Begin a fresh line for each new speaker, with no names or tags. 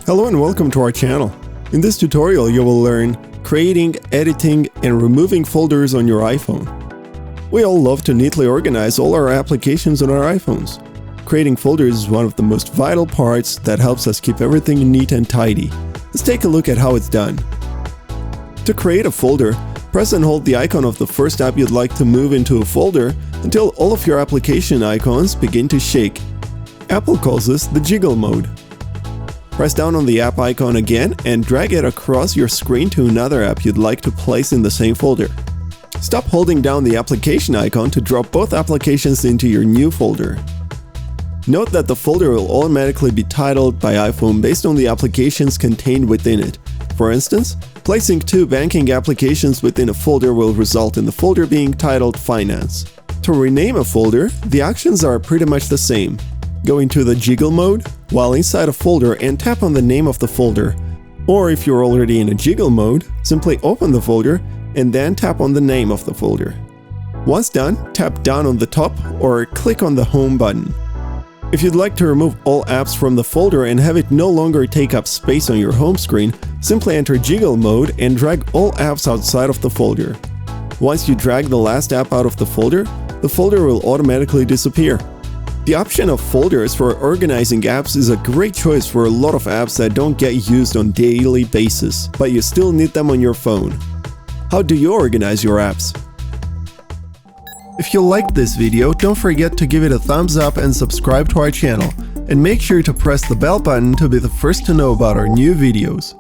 Hello and welcome to our channel. In this tutorial you will learn creating, editing and removing folders on your iPhone. We all love to neatly organize all our applications on our iPhones. Creating folders is one of the most vital parts that helps us keep everything neat and tidy. Let's take a look at how it's done. To create a folder, press and hold the icon of the first app you'd like to move into a folder until all of your application icons begin to shake. Apple calls this the jiggle mode. Press down on the app icon again and drag it across your screen to another app you'd like to place in the same folder. Stop holding down the application icon to drop both applications into your new folder. Note that the folder will automatically be titled by iPhone based on the applications contained within it. For instance, placing 2 banking applications within a folder will result in the folder being titled Finance. To rename a folder, the actions are pretty much the same. Go into the jiggle mode while inside a folder and tap on the name of the folder. Or if you're already in a jiggle mode, simply open the folder and then tap on the name of the folder. Once done, tap down on the top or click on the Home button. If you'd like to remove all apps from the folder and have it no longer take up space on your home screen, simply enter jiggle mode and drag all apps outside of the folder. Once you drag the last app out of the folder will automatically disappear. The option of folders for organizing apps is a great choice for a lot of apps that don't get used on a daily basis, but you still need them on your phone. How do you organize your apps? If you liked this video, don't forget to give it a thumbs up and subscribe to our channel, and make sure to press the bell button to be the first to know about our new videos.